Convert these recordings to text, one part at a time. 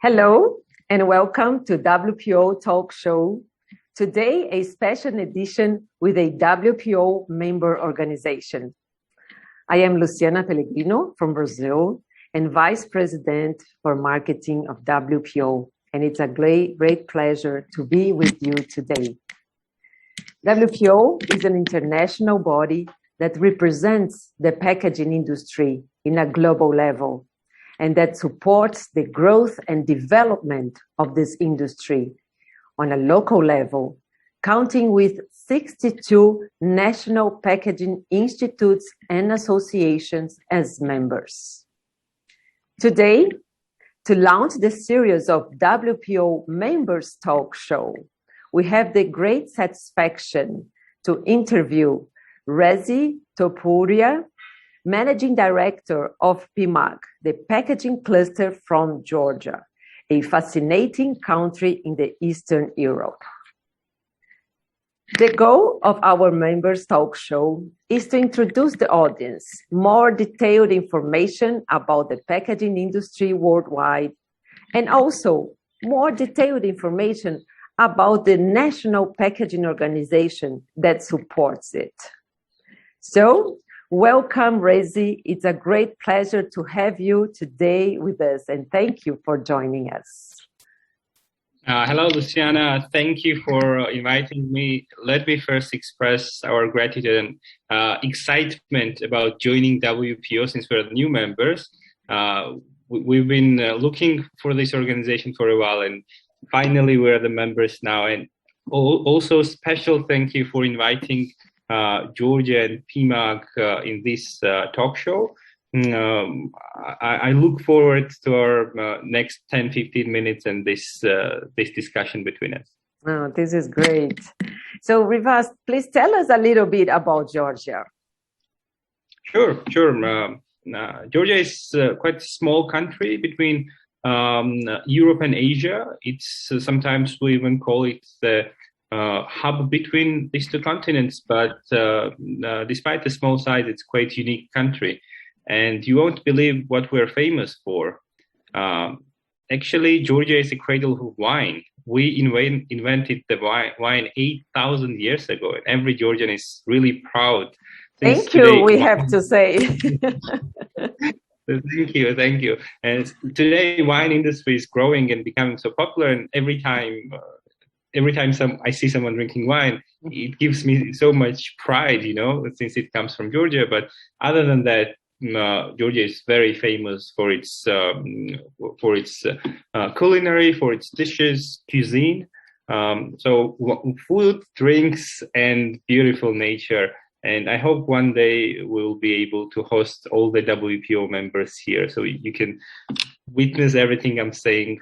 Hello and welcome to WPO Talk Show. Today, a special edition with a WPO member organization. I am Luciana Pellegrino from Brazil and Vice President for Marketing of WPO, and it's a great pleasure to be with you today. WPO is an international body that represents the packaging industry in a global level, and that supports the growth and development of this industry on a local level, counting with 62 national packaging institutes and associations as members. Today, to launch the series of WPO Members Talk Show, we have the great satisfaction to interview Rezi Topuria, Managing Director of PMAG, the packaging cluster from Georgia, a fascinating country in the Eastern Europe. The goal of our Members Talk Show is to introduce the audience more detailed information about the packaging industry worldwide, and also more detailed information about the national packaging organization that supports it. So, welcome, Rezi. It's a great pleasure to have you today with us, and thank you for joining us. Hello, Luciana. Thank you for inviting me. Let me first express our gratitude and excitement about joining WPO since we're new members. We've been looking for this organization for a while, and finally we're the members now. And also special thank you for inviting Georgia and PMAG in this talk show. I look forward to our next 10-15 minutes and this discussion between us. Oh, this is great. So, Revas, please tell us a little bit about Georgia. Sure. Georgia is quite a small country between Europe and Asia. It's sometimes we even call it the hub between these two continents, but despite the small size, it's quite a unique country. And you won't believe what we're famous for. Actually, Georgia is a cradle of wine. We invented the wine 8,000 years ago, and every Georgian is really proud. Thank you, we have to say. Thank you. And today, wine industry is growing and becoming so popular, and every time I see someone drinking wine, it gives me so much pride, since it comes from Georgia. But other than that, Georgia is very famous for its culinary, for its dishes, cuisine. So food, drinks, and beautiful nature. And I hope one day we'll be able to host all the WPO members here, so you can witness everything I'm saying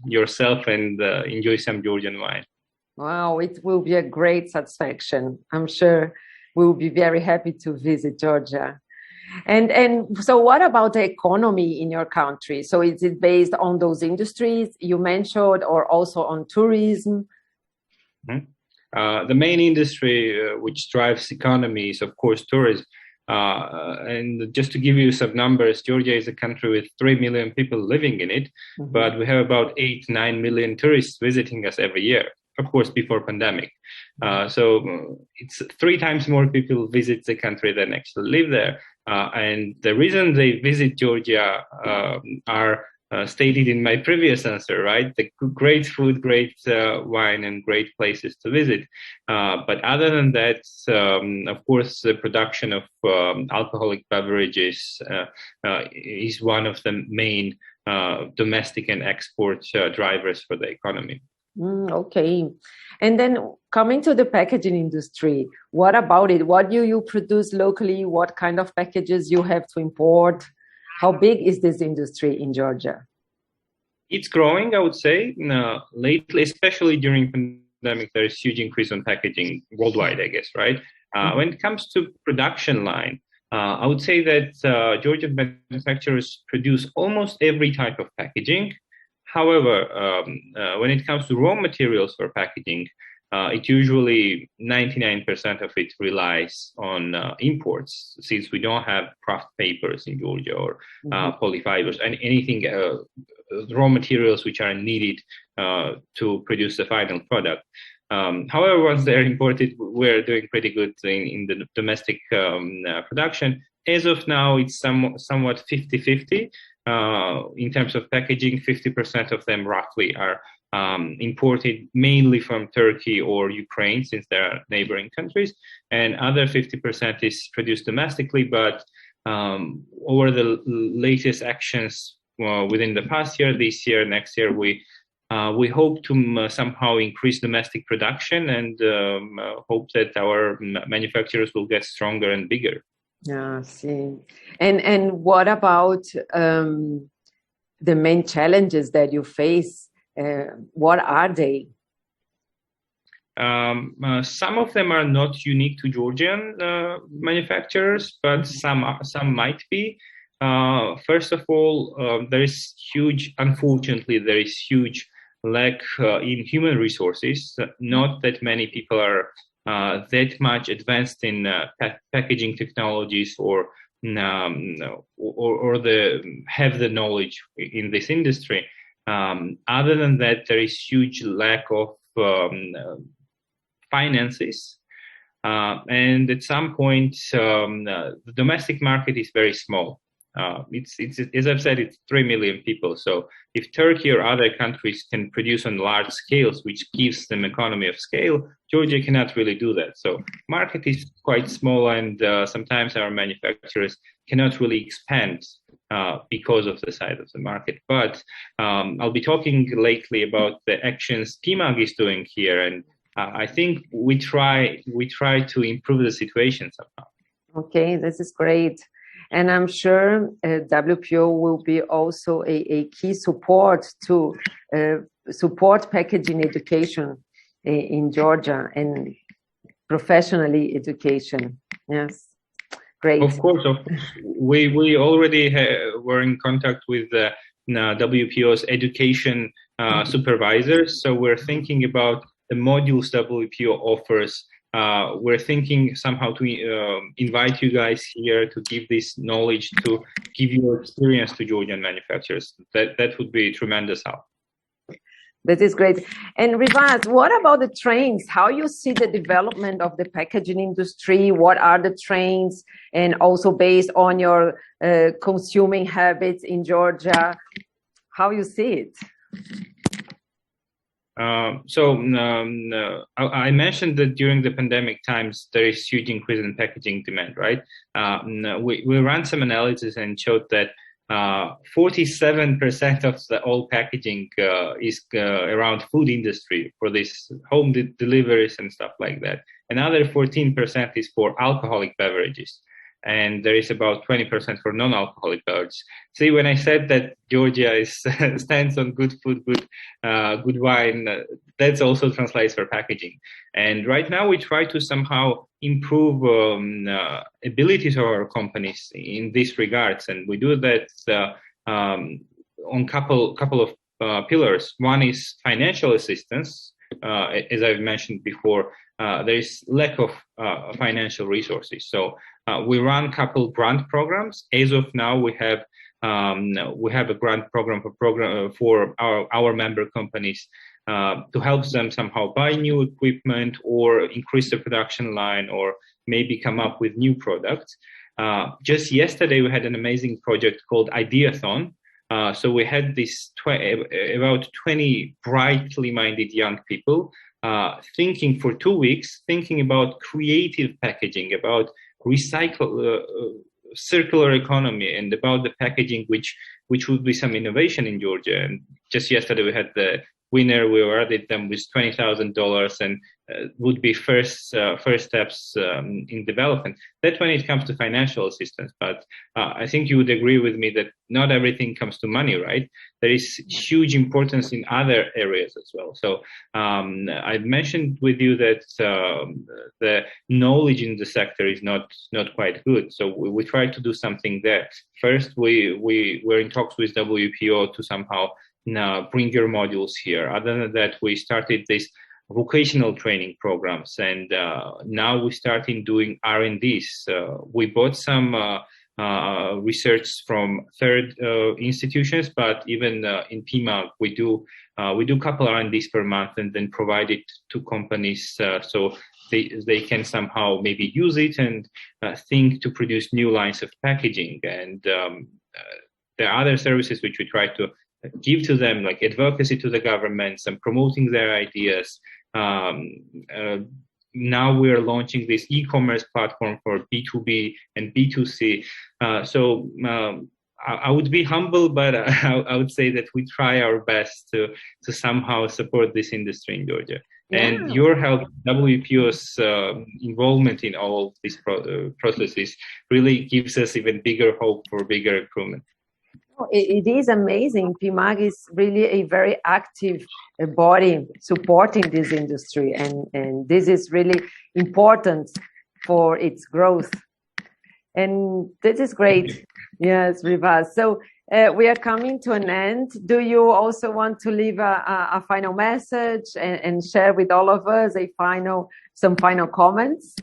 yourself and enjoy some Georgian wine. Wow, it will be a great satisfaction. I'm sure we will be very happy to visit Georgia. And so what about the economy in your country? So is it based on those industries you mentioned or also on tourism? Mm-hmm. The main industry which drives economy is, of course, tourism. And just to give you some numbers, Georgia is a country with 3 million people living in it, mm-hmm. but we have about 8-9 million tourists visiting us every year, of course, before pandemic. So it's 3 times more people visit the country than actually live there. And the reason they visit Georgia are stated in my previous answer, right? The great food, great wine, and great places to visit. But other than that, of course, the production of alcoholic beverages is one of the main domestic and export drivers for the economy. Okay. And then coming to the packaging industry, what about it? What do you produce locally? What kind of packages you have to import? How big is this industry in Georgia? It's growing, I would say. Lately, especially during pandemic, there is huge increase on packaging worldwide, I guess, right? When it comes to production line, I would say that Georgian manufacturers produce almost every type of packaging. However, when it comes to raw materials for packaging, it usually 99% of it relies on imports, since we don't have kraft papers in Georgia or polyfibers and anything raw materials which are needed to produce the final product. However, once they're imported, we're doing pretty good in the domestic production. As of now, it's somewhat 50-50 in terms of packaging. 50% of them roughly are imported mainly from Turkey or Ukraine, since they are neighboring countries, and other 50% is produced domestically. But over the latest actions within the past year, this year, next year, we hope to somehow increase domestic production and hope that our manufacturers will get stronger and bigger. Yeah, see. And what about the main challenges that you face? What are they? Some of them are not unique to Georgian manufacturers, but some might be. First of all, unfortunately, there is huge lack in human resources. Not that many people are that much advanced in packaging technologies or have the knowledge in this industry. Other than that, there is huge lack of finances, and at some point, the domestic market is very small. It's as I've said, it's 3 million people. So if Turkey or other countries can produce on large scales, which gives them economy of scale, Georgia cannot really do that. So market is quite small, and sometimes our manufacturers cannot really expand because of the size of the market. But I'll be talking lately about the actions PMAG is doing here, and I think we try to improve the situation somehow. Okay, this is great. And I'm sure WPO will be also a key support to support packaging education in Georgia and professionally education. Yes, great. Of course. We already were in contact with WPO's education supervisors. So we're thinking about the modules WPO offers. We're thinking somehow to invite you guys here to give this knowledge, to give your experience to Georgian manufacturers. That would be tremendous help. That is great. And Revas, what about the trends? How you see the development of the packaging industry? What are the trends? And also based on your consuming habits in Georgia, how you see it? I mentioned that during the pandemic times, there is huge increase in packaging demand, right? We ran some analysis and showed that 47% of the all packaging is around food industry for this home deliveries and stuff like that. Another 14% is for alcoholic beverages. And there is about 20% for non-alcoholic beverages. See, when I said that Georgia stands on good food, good wine, that also translates for packaging. And right now we try to somehow improve abilities of our companies in these regards, and we do that on couple of pillars. One is financial assistance. As I've mentioned before, there is lack of financial resources. So we run a couple grant programs. As of now, we have a grant program for our member companies to help them somehow buy new equipment or increase the production line or maybe come up with new products. Just yesterday, we had an amazing project called Ideathon. So we had this about 20 brightly minded young people thinking for 2 weeks, thinking about creative packaging, about circular economy, and about the packaging which would be some innovation in Georgia. And just yesterday we had the winner. We awarded them with $20,000 and would be first steps in development. That's when it comes to financial assistance. But I think you would agree with me that not everything comes to money, right? There is huge importance in other areas as well. So I've mentioned with you that the knowledge in the sector is not quite good. So we try to do something there. First, we're in talks with WPO to somehow bring your modules here. Other than that, we started this vocational training programs, and now we started doing R&Ds. We bought some research from third institutions, but even in PMAG, we do a couple R&Ds per month and then provide it to companies so they can somehow maybe use it and think to produce new lines of packaging. And there are other services which we try to give to them, like advocacy to the governments and promoting their ideas. Now we're launching this e-commerce platform for B2B and B2C. So I would be humble, but I would say that we try our best to somehow support this industry in Georgia. Yeah. And your help, WPO's involvement in all of these processes really gives us even bigger hope for bigger improvement. It is amazing. PMAG is really a very active body supporting this industry, and this is really important for its growth. And this is great. Yes, Revas. So we are coming to an end. Do you also want to leave a final message and share with all of us some final comments?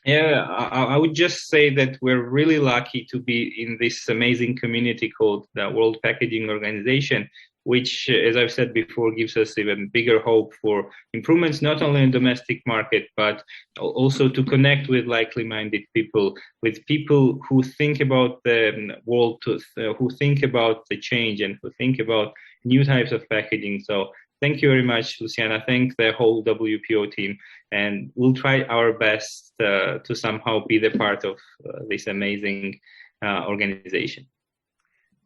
Yeah, I would just say that we're really lucky to be in this amazing community called the World Packaging Organization, which, as I've said before, gives us even bigger hope for improvements, not only in domestic market, but also to connect with likely-minded people, with people who think about the world, who think about the change and who think about new types of packaging. So thank you very much, Luciana. Thank the whole WPO team. And we'll try our best to somehow be the part of this amazing organization.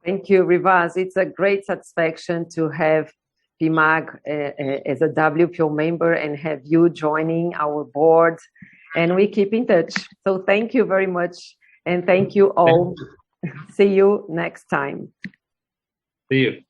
Thank you, Revas. It's a great satisfaction to have PMAG as a WPO member and have you joining our board. And we keep in touch. So thank you very much. And thank you all. See you next time. See you.